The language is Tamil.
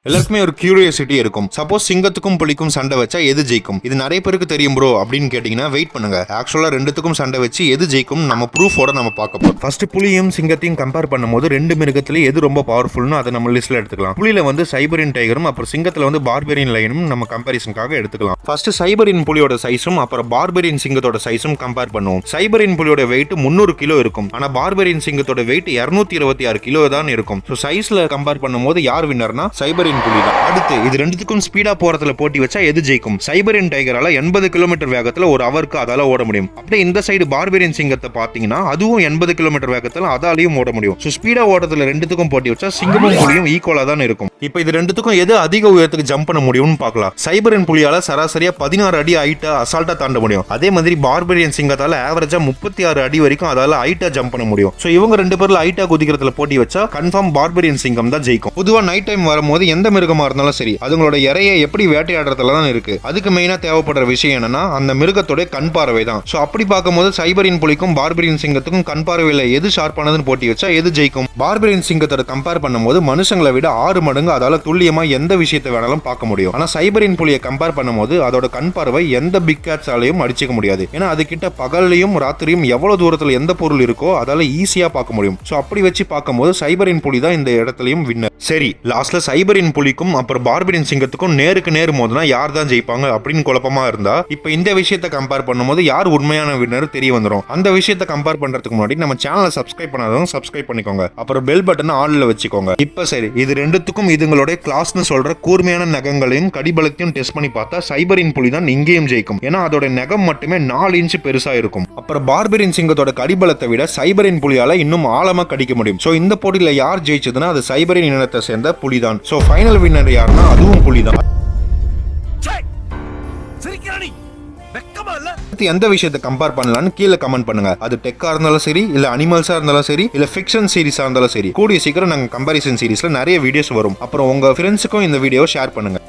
எல்லாருக்குமே ஒரு கியூரியாசிட்டி இருக்கும். சப்போஸ் சிங்கத்துக்கும் புலிக்கும் சண்டை வச்சா எது ஜெயிக்கும்? இது நிறைய பேருக்கு தெரியும் ப்ரோ அப்படின்னு கேட்டீங்கன்னா வெயிட் பண்ணுங்க. ஆக்சுவலா ரெண்டுத்துக்கும் சண்டை வச்சு எது ஜெயிக்கும் நம்ம ப்ரூஃபோட நம்ம பார்க்க போறோம். ஃபர்ஸ்ட் புலியும் சிங்கத்தையும் கம்பேர் பண்ணும்போது ரெண்டு மிருகத்துல எது ரொம்ப பவர்ஃபுல்னு அதை நம்ம லிஸ்ட்ல எடுத்துக்கலாம். புலியில வந்து சைபரின் டைகரும் அப்புறம் சிங்கத்துல வந்து பார்பெரியன் லைனும் நம்ம கம்பேரிசனுக்காக எடுத்துக்கலாம். ஃபர்ஸ்ட் சைபரின் புலியோட சைஸும் அப்புறம் பார்பெரியன் சிங்கத்தோட சைஸும் கம்பேர் பண்ணுவோம். சைபரின் புலியோட வெயிட் 300 கிலோ இருக்கும். ஆனா பார்பெரியன் சிங்கத்தோட வெயிட் 226 கிலோ தான் இருக்கும். ஸோ சைஸ்ல கம்பேர் பண்ணும்போது யார் வின்னர்னா சைபரின் புலி தான். அடுத்து இது ரெண்டுத்துக்கும் ஸ்பீடா போறதுல போட்டி வச்சா எது ஜெயிக்கும்? சைபரின் டைகரால 80 கிலோமீட்டர் வேகத்துல ஒரு அவருக்கு அதால ஓட முடியும். அப்படியே இந்த சைடு பார்பெரியன் சிங்கத்தை பாத்தீங்கன்னா அதுவும் 80 கிலோமீட்டர் வேகத்துல அதாலையும் ஓட முடியும். ஸோ ஸ்பீடா ஓடுறதுல ரெண்டுத்துக்கும் போட்டி வச்சா சிங்கமும் புலியும் ஈக்குவலா தான் இருக்கும். இப்போ இது ரெண்டுத்துக்கும் எது அதிக உயரத்துக்கு ஜம்ப் பண்ண முடியும்னு பார்க்கலாம். சைபரின் புலியால சராசரியா 16 அடி ஹைட்டா அசால்ட்டா தாண்ட முடியும். அதே மாதிரி பார்பெரியன் சிங்கத்தால ஆவரேஜா 36 அடி வரைக்கும் அதால ஹைட்டா ஜம்ப் பண்ண முடியும். ஸோ இவங்க ரெண்டு பேர்ல ஹைட்டா குதிக்கிறதுல போட்டி வச்சா கன்ஃபார்ம் பார்பெரியன் சிங்கம் தான் ஜெயிக்கும். பொதுவா நைட் டைம் வரும்போது எந்த மிருகமா இருந்தாலும் சரி அதுங்களோட இறையை எப்படி வேட்டையாடுறதுல தான் இருக்கு. அதுக்கு மெயினா தேவைப்படுற விஷயம் என்னன்னா அந்த மிருகத்தோட கண் பார்வை தான். சோ அப்படி பார்க்கும்போது சைபரின் புலிக்கும் பார்பெரியன் சிங்கத்துக்கும் கண் பார்வையில எது ஷார்ப்பானதுன்னு போட்டி வச்சா எது ஜெயிக்கும்? பார்பெரியன் சிங்கத்தோட கம்பேர் பண்ணும்போது மனுஷங்களை விட 6 மடங்கு அதால துல்லியமா எந்த விஷயத்தை வேணாலும் பார்க்க முடியும். ஆனா சைபரின் புலியை கம்பேர் பண்ணும்போது அதோட கண் பார்வை எந்த பிக் கேட்ஸாலையும் அடிச்சுக்க முடியாது. ஏன்னா அது கிட்ட பகல்லையும் ராத்திரியும் எவ்வளவு தூரத்துல எந்த பொருள் இருக்கோ அதால ஈஸியா பார்க்க முடியும். சோ அப்படி வச்சு பார்க்கும்போது சைபரின் புலி தான் இந்த இடத்துலயும் வின்னர். சரி, லாஸ்ட்ல சைபரின் புலிக்கும் அப்புறம் பார்பெரியன் சிங்கத்துக்கும் நேருக்கு நேர் மோதுனா யார் தான் ஜெயிப்பாங்க அப்படின்னு குழப்பமா இருந்தா இப்ப இந்த விஷயத்தை கம்பேர் பண்ணும்போது யார் உண்மையான வின்னர் தெரிய வந்துடும். அந்த விஷயத்தை கம்பேர் பண்றதுக்கு முன்னாடி நம்ம சேனலை சப்ஸ்கிரைப் பண்ணாதவங்க சப்ஸ்கிரைப் பண்ணிக்கோங்க. அப்புறம் பெல் பட்டனை ஆன்ல வச்சுக்கோங்க. இப்ப சரி, இது ரெண்டுத்துக்கும் இதுங்களோட கிளாஸ்னு சொல்ற கூர்மையான நகங்களையும் கடிபலத்தையும் டெஸ்ட் பண்ணி பார்த்தா சைபரின் புலி தான் இங்கேயும் ஜெயிக்கும். ஏன்னா அதோட நகம் மட்டுமே 4 இன்ச் பெருசா இருக்கும். அப்புறம் பார்பெரியன் சிங்கத்தோட கடிபலத்தை விட சைபரின் புலியால இன்னும் ஆழமா கடிக்க முடியும். சோ இந்த போட்டியில யார் ஜெயிச்சதுன்னா அது சைபரின் இனத்தை சேர்ந்த புலிதான். சோ ஃபைனல் வின்னர் யாருன்னா அதுவும் புலிதான். எந்த விஷயத்தை கம்பேர் பண்ணலாம்னு கீழே கமெண்ட் பண்ணுங்க. அது டெக்கா இருந்தாலும் சரி, இல்ல அனிமல்ஸா இருந்தாலும் சரி, இல்ல ஃபிக்ஷன் சீரிஸா இருந்தாலும் சரி. கூடிய சீக்கிரம் நாங்க கம்பாரிசன் சீரிஸ்ல நிறைய வீடியோஸ் வரும். அப்புறம் உங்க ஃப்ரெண்ட்ஸுக்கும் இந்த வீடியோ ஷேர் பண்ணுங்க.